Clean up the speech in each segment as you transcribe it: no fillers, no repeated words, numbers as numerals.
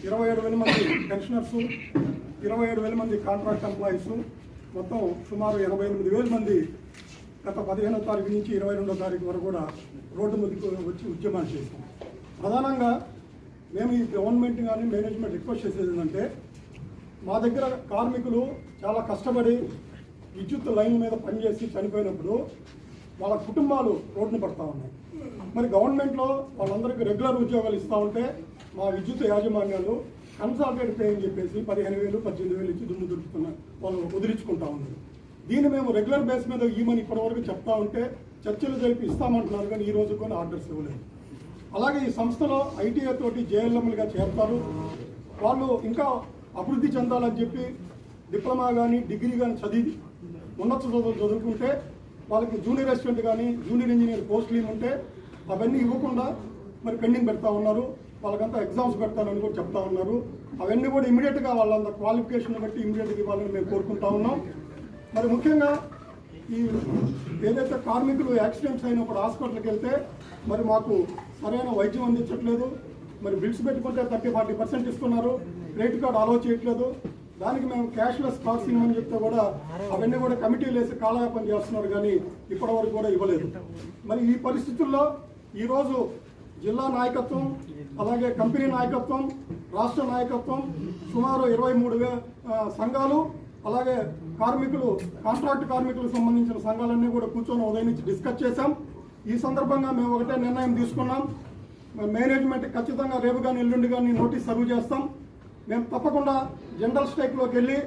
27,000 మంది పెన్షనర్స్, 27,000 మంది contract employees, మొత్తం సుమారు 88,000 మంది గత 15వ తారీఖు నుంచి 22వ తారీఖు వరకు కూడా రోడ్డు మీదకి వచ్చి ఉద్యమాలు చేశాం. ప్రధానంగా మేము ఈ గవర్నమెంట్ కానీ మేనేజ్మెంట్ రిక్వెస్ట్ చేసేది ఏంటంటే, మా దగ్గర కార్మికులు చాలా కష్టపడి విద్యుత్ లైన్ మీద పనిచేసి చనిపోయినప్పుడు వాళ్ళ కుటుంబాలు రోడ్డున పడతా ఉన్నాయి. మరి గవర్నమెంట్లో వాళ్ళందరికీ రెగ్యులర్ ఉద్యోగాలు ఇస్తూ ఉంటే మా విద్యుత్ యాజమాన్యాలు కన్సాలిడేట్ పే అని చెప్పేసి 15,000, 18,000 ఇచ్చి దుమ్ము దులుపుతున్నారు, వాళ్ళు వదిలించుకుంటా ఉన్నారు. దీన్ని మేము రెగ్యులర్ బేస్ మీద ఇవ్వమని ఇప్పటివరకు చెప్తా ఉంటే చర్చలు జరిపి ఇస్తామంటున్నారు, కానీ ఈ రోజు కూడా ఆర్డర్స్ ఇవ్వలేదు. అలాగే ఈ సంస్థలో ఐటీఐ తోటి జేఎల్ఎంలుగా చేరుతారు. వాళ్ళు ఇంకా అభివృద్ధి చెందాలని చెప్పి డిప్లొమా కానీ డిగ్రీ కానీ చదివి ఉన్నత చదువుకుంటే వాళ్ళకి జూనియర్ అసిస్టెంట్ కానీ జూనియర్ ఇంజనీర్ పోస్టులు ఉంటే అవన్నీ ఇవ్వకుండా మరి పెండింగ్ పెడతా ఉన్నారు. వాళ్ళకంతా ఎగ్జామ్స్ పెడతానని కూడా చెప్తా ఉన్నారు. అవన్నీ కూడా ఇమీడియట్గా వాళ్ళంత క్వాలిఫికేషన్ బట్టి ఇమీడియట్గా ఇవ్వాలని మేము కోరుకుంటా ఉన్నాం. మరి ముఖ్యంగా ఈ ఏదైతే కార్మికులు యాక్సిడెంట్స్ అయినప్పుడు హాస్పిటల్కి వెళ్తే మరి మాకు సరైన వైద్యం అందించట్లేదు. మరి బిల్స్ పెట్టుకుంటే 30-40% ఇస్తున్నారు, క్రెడిట్ కార్డు అలౌ చేయట్లేదు. దానికి మేము క్యాష్లెస్ ప్రాసెసింగ్ అని చెప్తే కూడా అవన్నీ కూడా కమిటీలు వేసి కాలయాపన చేస్తున్నారు, కానీ ఇప్పటివరకు కూడా ఇవ్వలేదు. మరి ఈ పరిస్థితుల్లో ఈరోజు జిల్లా నాయకత్వం, అలాగే కంపెనీ నాయకత్వం, రాష్ట్ర నాయకత్వం, సుమారు 23 సంఘాలు, అలాగే కార్మికులు, కాంట్రాక్ట్ కార్మికులకు సంబంధించిన సంఘాలన్నీ కూడా కూర్చొని ఉదయం నుంచి డిస్కస్ చేశాం. ఈ సందర్భంగా మేము ఒకటే నిర్ణయం తీసుకున్నాం, మేనేజ్మెంట్ ఖచ్చితంగా రేపు కానీ ఎల్లుండి కానీ నోటీస్ సర్వ్ చేస్తాం. మేము తప్పకుండా జనరల్ స్ట్రైక్లోకి వెళ్ళి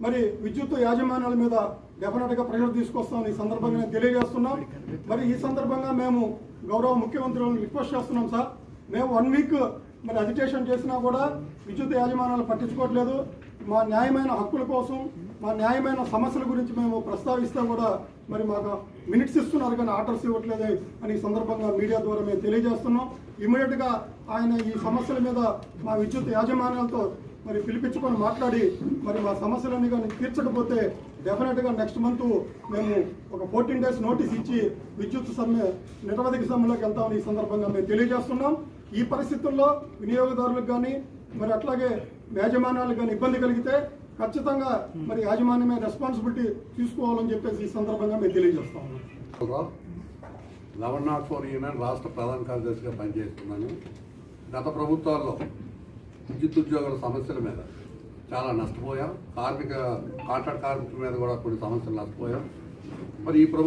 మరి విద్యుత్ యాజమాన్యాల మీద డెఫినెట్గా ప్రెషర్ తీసుకొస్తామని ఈ సందర్భంగా నేను తెలియజేస్తున్నాం. మరి ఈ సందర్భంగా మేము గౌరవ ముఖ్యమంత్రులను రిక్వెస్ట్ చేస్తున్నాం సార్, మేము 1 వీక్ మరి అజిటేషన్ చేసినా కూడా విద్యుత్ యాజమాన్యాలు పట్టించుకోవట్లేదు. మా న్యాయమైన హక్కుల కోసం, మా న్యాయమైన సమస్యల గురించి మేము ప్రస్తావిస్తే కూడా మరి మాకు మినిట్స్ ఇస్తున్నారు, కానీ ఆర్డర్స్ ఇవ్వట్లేదు అని ఈ సందర్భంగా మీడియా ద్వారా మేము తెలియజేస్తున్నాం. ఇమీడియట్గా ఆయన ఈ సమస్యల మీద మా విద్యుత్ యాజమాన్యాలతో మరి పిలిపించుకొని మాట్లాడి మరి మా సమస్యలన్నీ కానీ తీర్చకపోతే డెఫినెట్గా నెక్స్ట్ మంత్ మేము ఒక 14 days నోటీస్ ఇచ్చి విద్యుత్ సమ్మె నిరవధిక సమ్మెలోకి వెళ్తామని ఈ సందర్భంగా మేము తెలియజేస్తున్నాం. ఈ పరిస్థితుల్లో వినియోగదారులకు కానీ మరి అట్లాగే యాజమాన్యాలకు కానీ ఇబ్బంది కలిగితే ఖచ్చితంగా మరి యాజమాన్యమే రెస్పాన్సిబిలిటీ తీసుకోవాలని చెప్పేసి ఈ సందర్భంగా మేము తెలియజేస్తా ఉన్నాం. 1104 యూనియన్ రాష్ట్ర ప్రధాన కార్యదర్శిగా పనిచేస్తున్నాను. గత ప్రభుత్వాల్లో విద్యుత్ ఉద్యోగుల సమస్యల మీద చాలా నష్టపోయాం. కాంట్రాక్ట్ కార్మికుల మీద కూడా కొన్ని సమస్యలు నష్టపోయాం. మరి ఈ